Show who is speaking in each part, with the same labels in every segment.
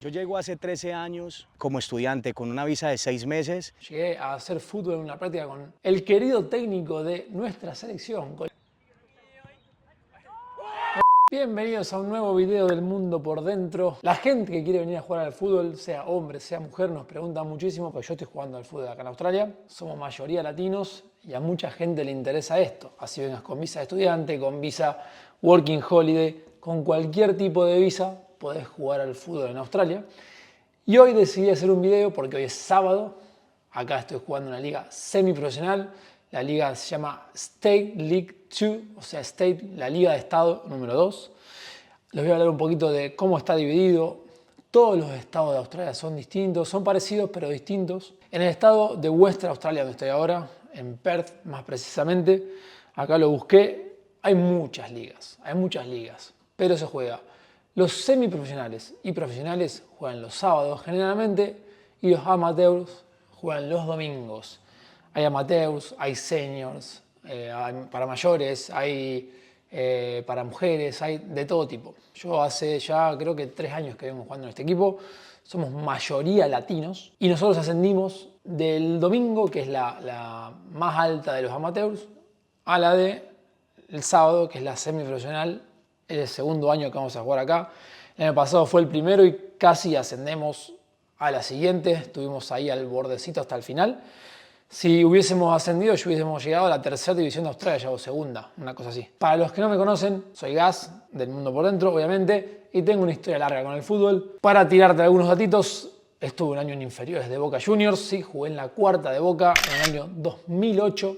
Speaker 1: Yo llego hace 13 años como estudiante con una visa de 6 meses.
Speaker 2: Llegué a hacer fútbol en una práctica con el querido técnico de nuestra selección. Bienvenidos a un nuevo video del mundo por dentro. La gente que quiere venir a jugar al fútbol, sea hombre, sea mujer, nos pregunta muchísimo, porque yo estoy jugando al fútbol acá en Australia. Somos mayoría latinos y a mucha gente le interesa esto. Así vengas con visa de estudiante, con visa working holiday, con cualquier tipo de visa, podés jugar al fútbol en Australia. Y hoy decidí hacer un video porque hoy es sábado. Acá estoy jugando una liga semiprofesional. La liga se llama State League 2, o sea, State, la liga de estado número 2. Les voy a hablar un poquito de cómo está dividido. Todos los estados de Australia son distintos, son parecidos pero distintos. En el estado de Western Australia, donde estoy ahora, en Perth más precisamente, acá lo busqué, hay muchas ligas, pero se juega. Los semiprofesionales y profesionales juegan los sábados generalmente y los amateurs juegan los domingos. Hay amateurs, hay seniors, hay para mayores, hay para mujeres, hay de todo tipo. Yo hace ya creo que 3 años que vengo jugando en este equipo, somos mayoría latinos y nosotros ascendimos del domingo, que es la más alta de los amateurs, a la de el sábado, que es la semiprofesional. Es el segundo año que vamos a jugar acá. El año pasado fue el primero y casi ascendemos a la siguiente. Estuvimos ahí al bordecito hasta el final. Si hubiésemos ascendido, ya hubiésemos llegado a la tercera división de Australia, o segunda, una cosa así. Para los que no me conocen, soy Gas, del mundo por dentro, obviamente, y tengo una historia larga con el fútbol. Para tirarte algunos datitos, estuve un año en inferiores de Boca Juniors, sí, jugué en la cuarta de Boca en el año 2008.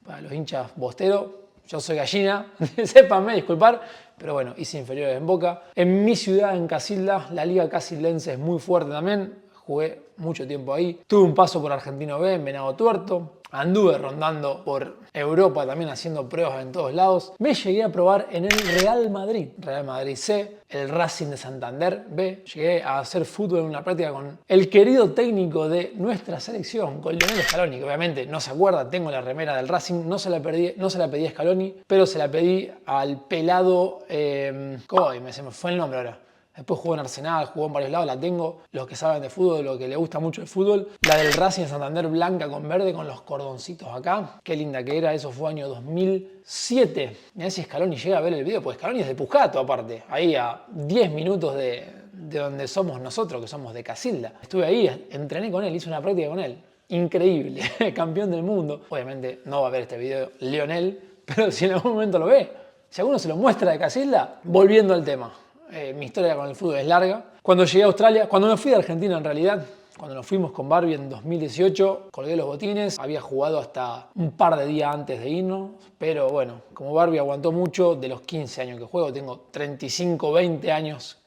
Speaker 2: Para los hinchas bosteros, yo soy gallina, sépanme disculpar, pero bueno, hice inferiores en Boca. En mi ciudad, en Casilda, la liga casildense es muy fuerte también. Jugué mucho tiempo ahí. Tuve un paso por Argentino B en Venado Tuerto. Anduve rondando por Europa también haciendo pruebas en todos lados. Me llegué a probar en el Real Madrid C, el Racing de Santander B. Llegué a hacer fútbol en una práctica con el querido técnico de nuestra selección, con Lionel Scaloni, que obviamente no se acuerda, tengo la remera del Racing, no se la pedí a Scaloni, pero se la pedí al pelado, se me fue el nombre ahora. Después jugó en Arsenal, jugó en varios lados, la tengo. Los que saben de fútbol, los que les gusta mucho el fútbol. La del Racing de Santander blanca con verde, con los cordoncitos acá. Qué linda que era, eso fue año 2007. Mirá si Scaloni llega a ver el video, porque Scaloni es de Pujato aparte. Ahí a 10 minutos de donde somos nosotros, que somos de Casilda. Estuve ahí, entrené con él, hice una práctica con él. Increíble, campeón del mundo. Obviamente no va a ver este video Lionel, pero si en algún momento lo ve, si alguno se lo muestra de Casilda, volviendo al tema. Mi historia con el fútbol es larga. Cuando llegué a Australia, cuando me fui de Argentina en realidad, cuando nos fuimos con Barbie en 2018, colgué los botines, había jugado hasta un par de días antes de irnos, pero bueno, como Barbie aguantó mucho, de los 15 años que juego, tengo 35, 20 años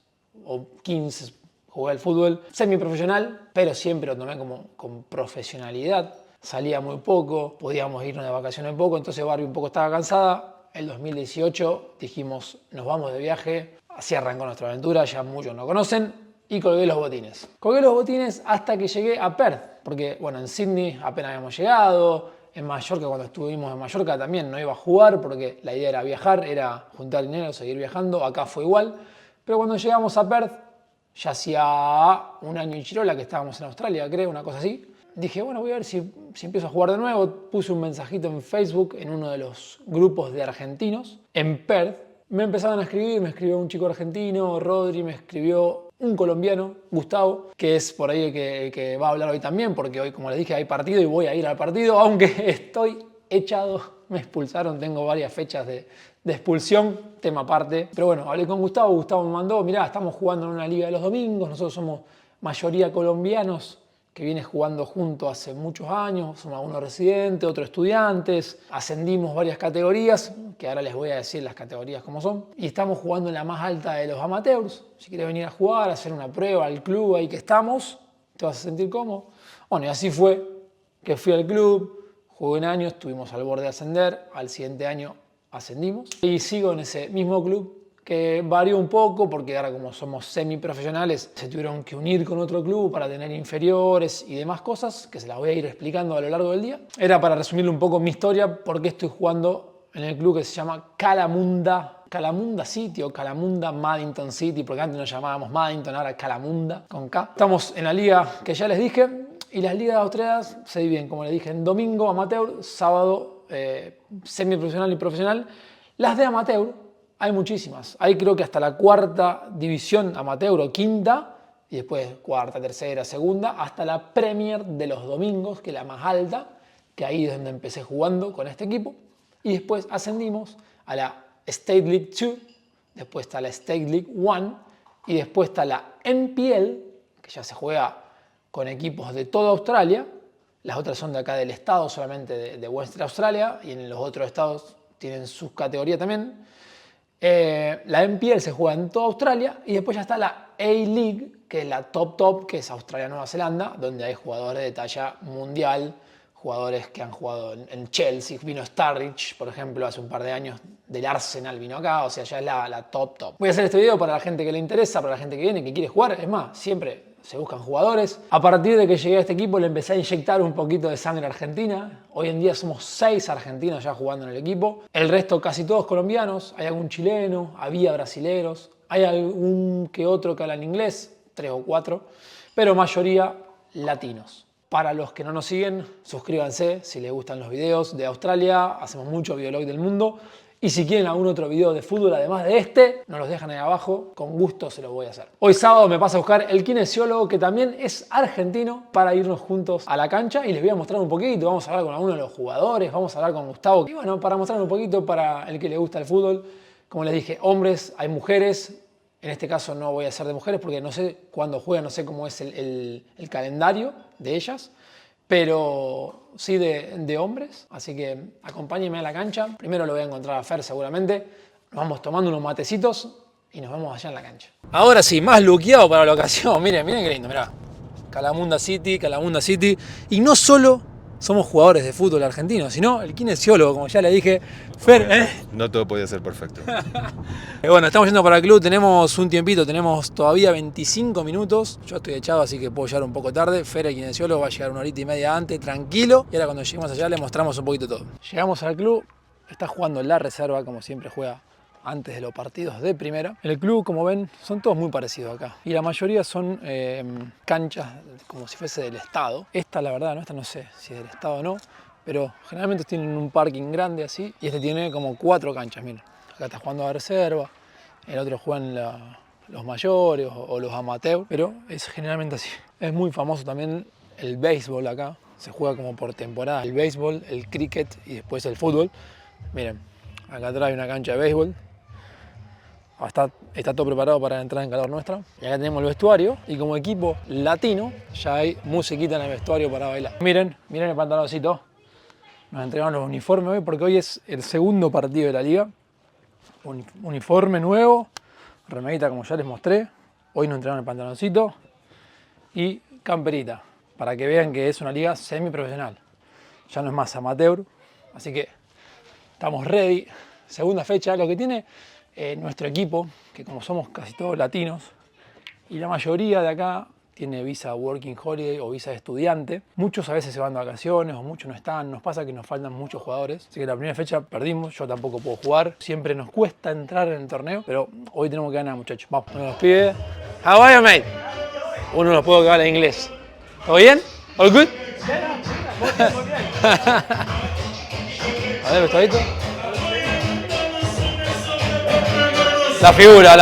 Speaker 2: o 15, jugué al fútbol semiprofesional, pero siempre lo tomé como con profesionalidad. Salía muy poco, podíamos irnos de vacaciones poco, entonces Barbie un poco estaba cansada. El 2018 dijimos, nos vamos de viaje. Así arrancó nuestra aventura, ya muchos no conocen, y colgué los botines. Colgué los botines hasta que llegué a Perth, porque bueno, en Sydney apenas habíamos llegado, en Mallorca, cuando estuvimos en Mallorca también no iba a jugar, porque la idea era viajar, era juntar dinero, seguir viajando, acá fue igual. Pero cuando llegamos a Perth, ya hacía un año y chirola que estábamos en Australia, creo, una cosa así. Dije, bueno, voy a ver si empiezo a jugar de nuevo. Puse un mensajito en Facebook, en uno de los grupos de argentinos, en Perth. Me empezaban a escribir, me escribió un chico argentino, Rodri, me escribió un colombiano, Gustavo, que es por ahí el que va a hablar hoy también, porque hoy, como les dije, hay partido y voy a ir al partido, aunque estoy echado, me expulsaron, tengo varias fechas de expulsión, tema aparte. Pero bueno, hablé con Gustavo, Gustavo me mandó, mirá, estamos jugando en una liga de los domingos, nosotros somos mayoría colombianos, que viene jugando junto hace muchos años, somos algunos residentes, otros estudiantes, ascendimos varias categorías, que ahora les voy a decir las categorías como son, y estamos jugando en la más alta de los amateurs. Si quieres venir a jugar, hacer una prueba al club, ahí que estamos, te vas a sentir cómodo. Bueno, y así fue que fui al club, jugué un año, estuvimos al borde de ascender, al siguiente año ascendimos, y sigo en ese mismo club, que varió un poco porque ahora como somos semiprofesionales se tuvieron que unir con otro club para tener inferiores y demás cosas que se las voy a ir explicando a lo largo del día. Era para resumirle un poco mi historia, por qué estoy jugando en el club que se llama Kalamunda Calamunda City o Calamunda Maddington City, porque antes nos llamábamos Maddington, ahora Calamunda con K. Estamos en la liga que ya les dije, y las ligas austriacas se dividen, como les dije, en domingo amateur, sábado semiprofesional y profesional. Las de amateur hay muchísimas. Hay creo que hasta la cuarta división amateur o quinta, y después cuarta, tercera, segunda, hasta la Premier de los domingos, que es la más alta, que ahí es donde empecé jugando con este equipo. Y después ascendimos a la State League 2, después está la State League 1, y después está la NPL, que ya se juega con equipos de toda Australia. Las otras son de acá del estado, solamente de Western Australia, y en los otros estados tienen sus categorías también. La NPL se juega en toda Australia, y después ya está la A-League, que es la top, que es Australia-Nueva Zelanda, donde hay jugadores de talla mundial, jugadores que han jugado en Chelsea. Vino Sturridge, por ejemplo, hace un par de años del Arsenal vino acá, o sea, ya es la top. Voy a hacer este video para la gente que le interesa, para la gente que viene, que quiere jugar. Es más, siempre se buscan jugadores. A partir de que llegué a este equipo le empecé a inyectar un poquito de sangre argentina. Hoy en día somos 6 argentinos ya jugando en el equipo. El resto casi todos colombianos. Hay algún chileno, había brasileros. Hay algún que otro que hablan inglés, 3 o 4, pero mayoría latinos. Para los que no nos siguen, suscríbanse si les gustan los videos de Australia. Hacemos mucho videolog del mundo. Y si quieren algún otro video de fútbol además de este, nos los dejan ahí abajo. Con gusto se los voy a hacer. Hoy sábado me paso a buscar el kinesiólogo, que también es argentino, para irnos juntos a la cancha. Y les voy a mostrar un poquito. Vamos a hablar con alguno de los jugadores. Vamos a hablar con Gustavo. Y bueno, para mostrar un poquito para el que le gusta el fútbol. Como les dije, hombres, hay mujeres. En este caso no voy a hacer de mujeres porque no sé cuándo juegan, no sé cómo es el calendario de ellas, pero sí de hombres. Así que acompáñenme a la cancha. Primero lo voy a encontrar a Fer seguramente. Nos vamos tomando unos matecitos y nos vemos allá en la cancha. Ahora sí, más luqueado para la ocasión. Miren qué lindo, mirá. Calamunda City. Y no solo somos jugadores de fútbol argentinos, sino el kinesiólogo, como ya le dije. Fer,
Speaker 3: No todo podía ser perfecto.
Speaker 2: Bueno, estamos yendo para el club, tenemos un tiempito, tenemos todavía 25 minutos. Yo estoy echado, así que puedo llegar un poco tarde. Fer, el kinesiólogo, va a llegar 1 horita y media antes, tranquilo. Y ahora cuando lleguemos allá le mostramos un poquito todo. Llegamos al club, está jugando la reserva, como siempre juega antes de los partidos de primera. El club, como ven, son todos muy parecidos acá. Y la mayoría son canchas como si fuese del estado. Esta, la verdad, esta no sé si es del estado o no, pero generalmente tienen un parking grande así. Y este tiene como 4 canchas, miren. Acá está jugando a reserva, el otro juegan los mayores o los amateurs, pero es generalmente así. Es muy famoso también el béisbol acá. Se juega como por temporada. El béisbol, el cricket y después el fútbol. Miren, acá atrás hay una cancha de béisbol. Está todo preparado para entrar en calor nuestra. Y acá tenemos el vestuario. Y como equipo latino, ya hay musiquita en el vestuario para bailar. Miren el pantaloncito. Nos entregaron los uniformes hoy porque hoy es el segundo partido de la liga. Uniforme nuevo, remerita como ya les mostré. Hoy nos entregaron el pantaloncito y camperita. Para que vean que es una liga semiprofesional. Ya no es más amateur. Así que estamos ready. Segunda fecha. Lo que tiene nuestro equipo, que como somos casi todos latinos, y la mayoría de acá tiene visa Working Holiday o visa de estudiante. Muchos a veces se van de vacaciones o muchos no están. Nos pasa que nos faltan muchos jugadores. Así que la primera fecha perdimos, yo tampoco puedo jugar. Siempre nos cuesta entrar en el torneo, pero hoy tenemos que ganar, muchachos. Vamos, uno nos pide. How are you, mate? Uno nos puede hablar en inglés. ¿Todo bien? All good? A ver, vestuarito. La figura.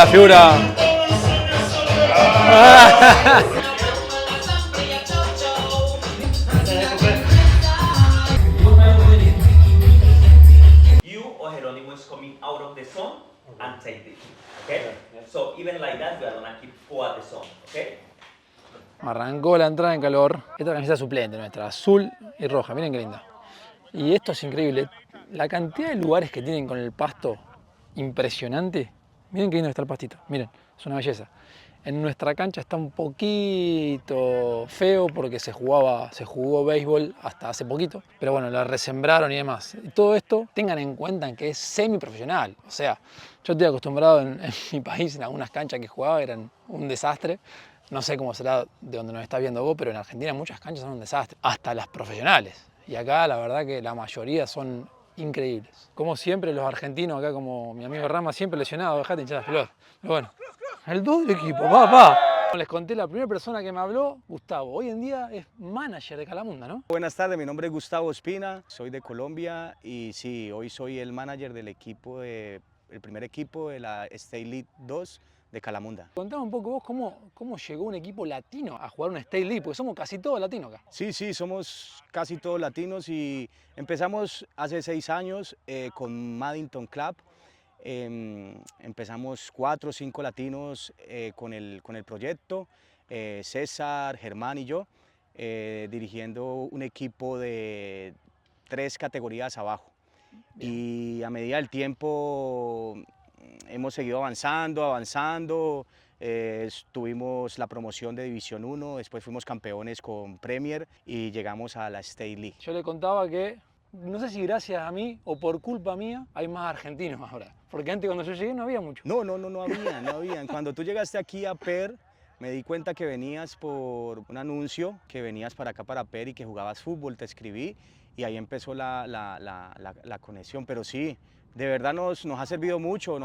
Speaker 4: You or Jerónimo is coming out of the zone and take it. Okay? So even like that, we are gonna keep 4 at the zone. Okay?
Speaker 2: Arrancó la entrada en calor. Esta camiseta suplente nuestra, azul y roja. Miren qué linda. Y esto es increíble. La cantidad de lugares que tienen con el pasto, impresionante. Miren qué lindo está el pastito. Miren, es una belleza. En nuestra cancha está un poquito feo porque se jugó béisbol hasta hace poquito, pero bueno, la resembraron y demás. Y todo esto, tengan en cuenta que es semiprofesional. O sea, yo estoy acostumbrado en mi país, en algunas canchas que jugaba eran un desastre. No sé cómo será de donde nos estás viendo vos, pero en Argentina muchas canchas son un desastre, hasta las profesionales. Y acá la verdad que la mayoría son increíbles. Como siempre, los argentinos acá, como mi amigo Rama, siempre lesionado, dejate hinchar las pelotas. Pero bueno, el 2 del equipo, papá. Les conté, la primera persona que me habló, Gustavo. Hoy en día es manager de Calamunda, ¿no?
Speaker 1: Buenas tardes, mi nombre es Gustavo Espina, soy de Colombia y sí, hoy soy el manager del equipo, el primer equipo de la State League 2 de Calamunda.
Speaker 2: Contame un poco vos cómo llegó un equipo latino a jugar una State League, porque somos casi todos latinos acá.
Speaker 1: Sí, somos casi todos latinos y empezamos hace 6 años con Maddington Club. Empezamos 4 o 5 latinos con el proyecto, César, Germán y yo, dirigiendo un equipo de 3 categorías abajo.
Speaker 2: Bien.
Speaker 1: Y a medida del tiempo hemos seguido avanzando, tuvimos la promoción de División 1, después fuimos campeones con Premier y llegamos a la State League.
Speaker 2: Yo le contaba que, no sé si gracias a mí o por culpa mía, hay más argentinos ahora. Porque antes cuando yo llegué no había mucho.
Speaker 1: No habían. Cuando tú llegaste aquí a PER, me di cuenta que venías por un anuncio, que venías para acá para PER y que jugabas fútbol, te escribí y ahí empezó la conexión. Pero sí, de verdad nos ha servido mucho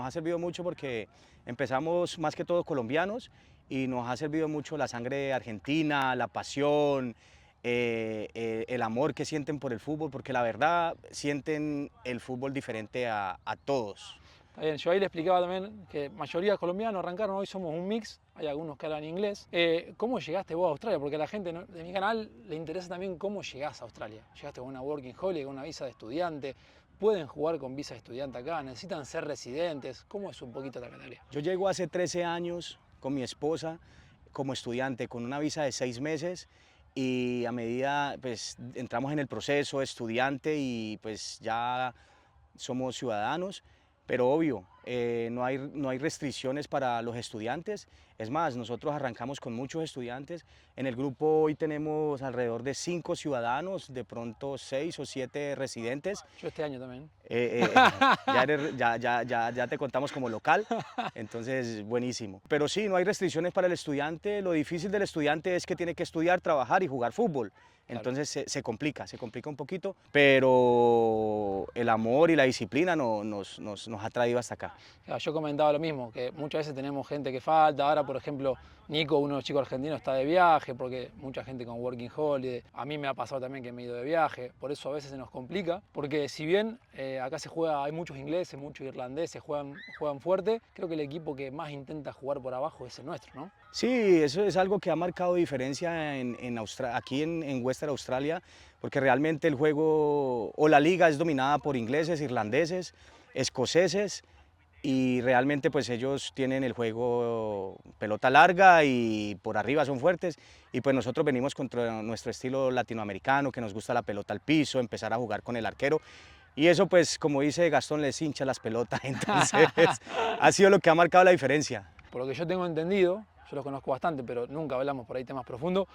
Speaker 1: porque empezamos más que todo colombianos y nos ha servido mucho la sangre argentina, la pasión, el amor que sienten por el fútbol, porque la verdad sienten el fútbol diferente a todos.
Speaker 2: Está bien, yo ahí le explicaba también que mayoría colombianos arrancaron, hoy somos un mix, hay algunos que hablan inglés. ¿Cómo llegaste vos a Australia? Porque a la gente de mi canal le interesa también cómo llegás a Australia. ¿Llegaste con una working holiday, con una visa de estudiante? ¿Pueden jugar con visa de estudiante acá? ¿Necesitan ser residentes? ¿Cómo es un poquito la categoría?
Speaker 1: Yo llego hace 13 años con mi esposa como estudiante con una visa de 6 meses y a medida pues entramos en el proceso estudiante y pues ya somos ciudadanos. Pero obvio, no hay restricciones para los estudiantes. Es más, nosotros arrancamos con muchos estudiantes. En el grupo hoy tenemos alrededor de 5 ciudadanos, de pronto 6 o 7 residentes.
Speaker 2: Yo este año también.
Speaker 1: Ya te contamos como local, entonces buenísimo. Pero sí, no hay restricciones para el estudiante. Lo difícil del estudiante es que tiene que estudiar, trabajar y jugar fútbol. Entonces se complica un poquito, pero el amor y la disciplina nos ha traído hasta acá.
Speaker 2: Yo comentaba lo mismo, que muchas veces tenemos gente que falta. Ahora, por ejemplo, Nico, uno de los chicos argentinos, está de viaje, porque mucha gente con working holiday. A mí me ha pasado también que me he ido de viaje, por eso a veces se nos complica. Porque si bien acá se juega, hay muchos ingleses, muchos irlandeses, juegan fuerte, creo que el equipo que más intenta jugar por abajo es el nuestro, ¿no?
Speaker 1: Sí, eso es algo que ha marcado diferencia aquí en Western Australia, porque realmente el juego o la liga es dominada por ingleses, irlandeses, escoceses, y realmente pues ellos tienen el juego pelota larga y por arriba son fuertes, y pues nosotros venimos contra nuestro estilo latinoamericano, que nos gusta la pelota al piso, empezar a jugar con el arquero. Y eso pues, como dice Gastón, les hincha las pelotas, entonces ha sido lo que ha marcado la diferencia.
Speaker 2: Por lo que yo tengo entendido, yo los conozco bastante, pero nunca hablamos por ahí temas profundos,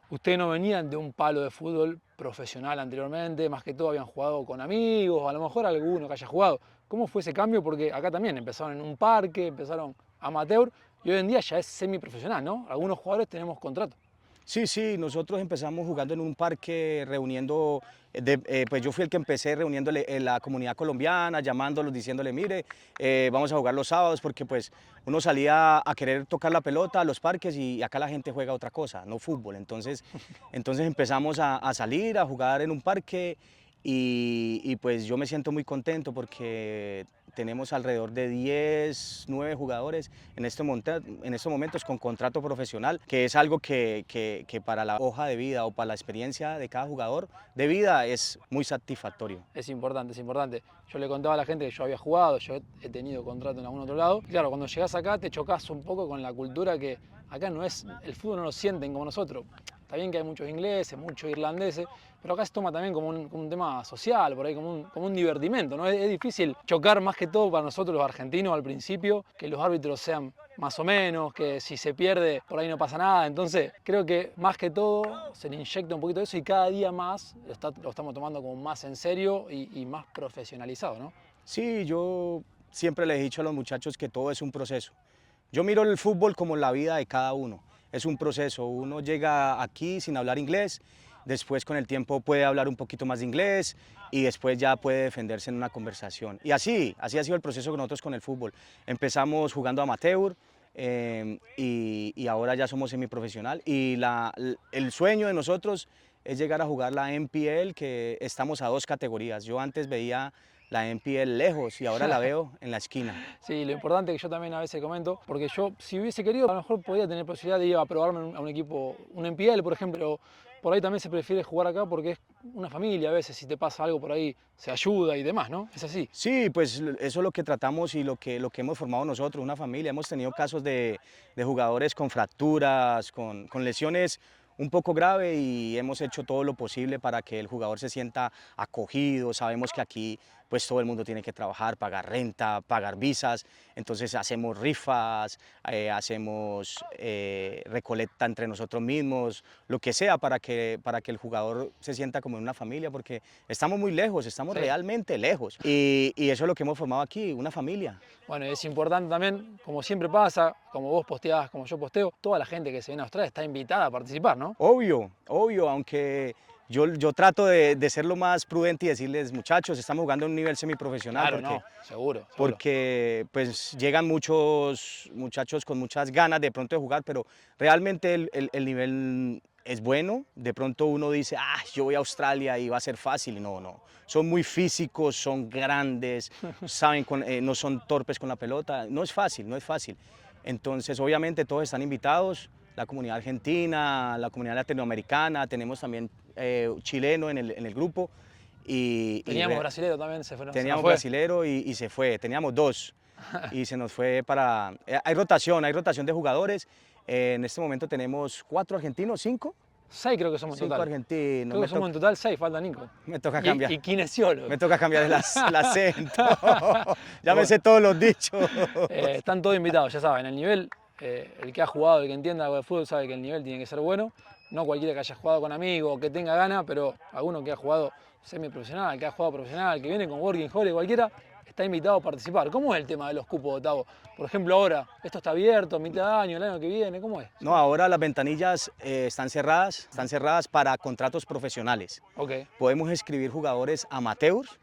Speaker 2: ustedes no venían de un palo de fútbol profesional anteriormente, más que todo habían jugado con amigos, a lo mejor alguno que haya jugado. ¿Cómo fue ese cambio? Porque acá también empezaron en un parque, empezaron amateur, y hoy en día ya es semiprofesional, ¿no? Algunos jugadores tenemos contrato.
Speaker 1: Sí, nosotros empezamos jugando en un parque, reuniendo, pues yo fui el que empecé reuniéndole la comunidad colombiana, llamándolos, diciéndole, mire, vamos a jugar los sábados, porque pues uno salía a querer tocar la pelota a los parques y acá la gente juega otra cosa, no fútbol. Entonces empezamos a salir, a jugar en un parque y pues yo me siento muy contento porque tenemos alrededor de 9 jugadores en estos momentos con contrato profesional, que es algo que para la hoja de vida o para la experiencia de cada jugador de vida es muy satisfactorio.
Speaker 2: Es importante, es importante. Yo le contaba a la gente que yo había jugado, yo he tenido contrato en algún otro lado. Y claro, cuando llegás acá te chocas un poco con la cultura que acá no es, el fútbol no lo sienten como nosotros. Está bien que hay muchos ingleses, muchos irlandeses, pero acá se toma también como un tema social, por ahí como un divertimento, ¿no? Es difícil chocar más que todo para nosotros los argentinos al principio, que los árbitros sean más o menos, que si se pierde por ahí no pasa nada. Entonces creo que más que todo se le inyecta un poquito de eso y cada día más lo estamos tomando como más en serio y más profesionalizado, ¿no?
Speaker 1: Sí, yo siempre les he dicho a los muchachos que todo es un proceso. Yo miro el fútbol como la vida de cada uno. Es un proceso, uno llega aquí sin hablar inglés después con el tiempo puede hablar un poquito más de inglés y después ya puede defenderse en una conversación. Y así ha sido el proceso con nosotros con el fútbol. Empezamos jugando amateur y ahora ya somos semiprofesional y el sueño de nosotros es llegar a jugar la NPL, que estamos a 2 categorías. Yo antes veía la NPL lejos y ahora la veo en la esquina.
Speaker 2: Sí, lo importante que yo también a veces comento, porque yo, si hubiese querido, a lo mejor podía tener posibilidad de ir a probarme a un equipo, un NPL, por ejemplo. Por ahí también se prefiere jugar acá porque es una familia, a veces si te pasa algo por ahí se ayuda y demás, ¿no? Es así.
Speaker 1: Sí, pues eso es lo que tratamos y lo que hemos formado nosotros, una familia. Hemos tenido casos de jugadores con fracturas, con lesiones un poco graves y hemos hecho todo lo posible para que el jugador se sienta acogido. Sabemos que aquí pues todo el mundo tiene que trabajar, pagar renta, pagar visas, entonces hacemos rifas, hacemos recolecta entre nosotros mismos, lo que sea para que el jugador se sienta como en una familia, porque estamos muy lejos, estamos realmente lejos y eso es lo que hemos formado aquí, una familia.
Speaker 2: Bueno, es importante también, como siempre pasa, como vos posteás, como yo posteo, toda la gente que se viene a Australia está invitada a participar, ¿no?
Speaker 1: Obvio, aunque yo trato de ser lo más prudente y decirles, muchachos, estamos jugando a un nivel semiprofesional.
Speaker 2: Claro, no, seguro.
Speaker 1: Porque pues llegan muchos muchachos con muchas ganas de pronto de jugar, pero realmente el nivel es bueno. De pronto uno dice, yo voy a Australia y va a ser fácil. No, son muy físicos, son grandes, saben, no son torpes con la pelota. No es fácil. Entonces, obviamente todos están invitados. La comunidad argentina, la comunidad latinoamericana, tenemos también chileno en el grupo.
Speaker 2: Teníamos brasilero también,
Speaker 1: teníamos brasilero y se fue, teníamos 2 y se nos fue para... Hay rotación de jugadores, en este momento tenemos 4 argentinos, 5.
Speaker 2: 6 creo que somos en total.
Speaker 1: 5 argentinos.
Speaker 2: Creo que somos en total 6, falta Nico.
Speaker 1: Me toca cambiar.
Speaker 2: Y kinesiólogo.
Speaker 1: Me toca cambiar el acento. Ya me sé todos los dichos.
Speaker 2: Están todos invitados, ya saben, el nivel... el que ha jugado, el que entienda algo de fútbol sabe que el nivel tiene que ser bueno. No cualquiera que haya jugado con amigos o que tenga ganas, pero alguno que ha jugado semiprofesional, que ha jugado profesional, que viene con working holiday, cualquiera, está invitado a participar. ¿Cómo es el tema de los cupos, Otavo? Por ejemplo, ahora, ¿esto está abierto, mitad de año, el año que viene? ¿Cómo es?
Speaker 1: No, ahora las ventanillas están cerradas para contratos profesionales.
Speaker 2: Okay.
Speaker 1: Podemos escribir jugadores amateurs,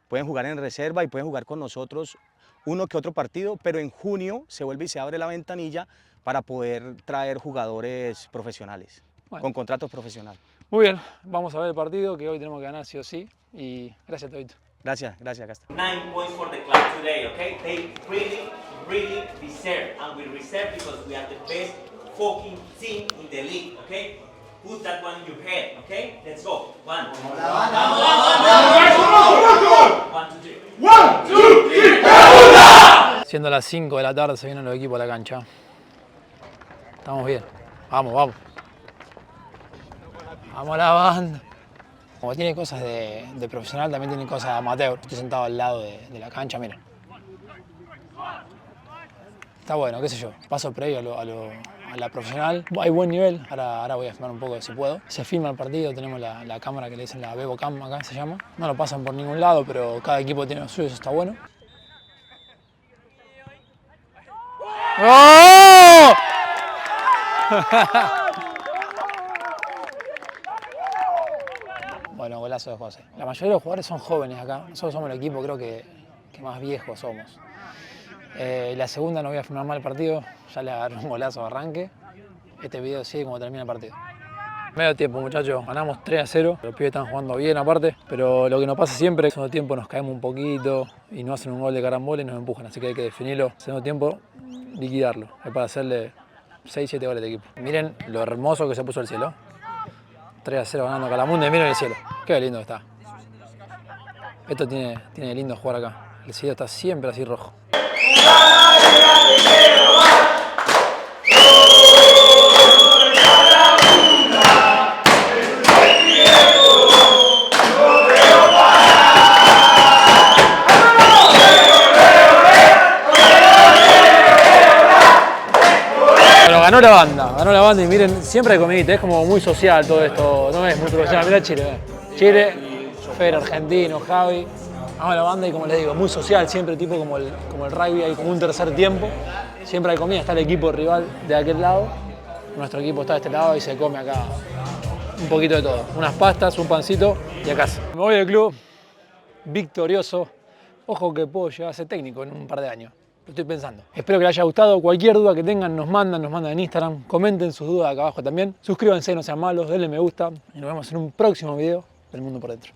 Speaker 1: pueden jugar en reserva y pueden jugar con nosotros uno que otro partido, pero en junio se vuelve y se abre la ventanilla para poder traer jugadores profesionales, con contratos profesionales.
Speaker 2: Muy bien, vamos a ver el partido que hoy tenemos que ganar sí o sí y gracias, Tobito.
Speaker 1: Gracias, Casta.
Speaker 4: 9 points for the club today, okay? They really deserve, and we reserve because we are the best fucking team in the league, okay? Put that one in your head, okay? Let's go. 1, 2, 3.
Speaker 3: 1, 2, 3.
Speaker 2: Siendo las 5 de la tarde se vienen los equipos a la cancha. Estamos bien. Vamos. Vamos a la banda. Como tiene cosas de profesional, también tiene cosas de amateur. Estoy sentado al lado de la cancha, miren. Está bueno, qué sé yo. Paso previo a la profesional. Hay buen nivel. Ahora voy a filmar un poco si puedo. Se filma el partido, tenemos la cámara que le dicen la Bebocam acá se llama. No lo pasan por ningún lado, pero cada equipo tiene lo suyo, eso está bueno. ¡Oh! Bueno, golazo de José. La mayoría de los jugadores son jóvenes acá. Nosotros somos el equipo, creo que más viejos somos. La segunda no voy a filmar mal el partido. Ya le agarré un golazo de arranque. Este video sigue como termina el partido. Medio tiempo, muchachos. Ganamos 3-0. Los pibes están jugando bien aparte. Pero lo que nos pasa siempre es que en segundo tiempo nos caemos un poquito y no hacen un gol de carambola y nos empujan. Así que hay que definirlo. En segundo tiempo, liquidarlo. Es para hacerle 6-7 goles de equipo. Miren lo hermoso que se puso el cielo. 3-0 ganando Calamundo y miren el cielo. Qué lindo que está. Esto tiene lindo jugar acá. El cielo está siempre así rojo. Ganó la banda y miren, siempre hay comidita, es como muy social todo esto, no es muy profesional. Mirá Chile, Fer, argentino, Javi, ganó la banda y como les digo, muy social, siempre tipo como el rugby, hay como un tercer tiempo, siempre hay comida, está el equipo rival de aquel lado, nuestro equipo está de este lado y se come acá un poquito de todo. Unas pastas, un pancito y a casa. Me voy del club victorioso. Ojo que puedo llegar a ser técnico en un par de años. Lo estoy pensando. Espero que les haya gustado. Cualquier duda que tengan nos mandan en Instagram. Comenten sus dudas acá abajo también. Suscríbanse, no sean malos, denle me gusta. Y nos vemos en un próximo video del Mundo por Dentro.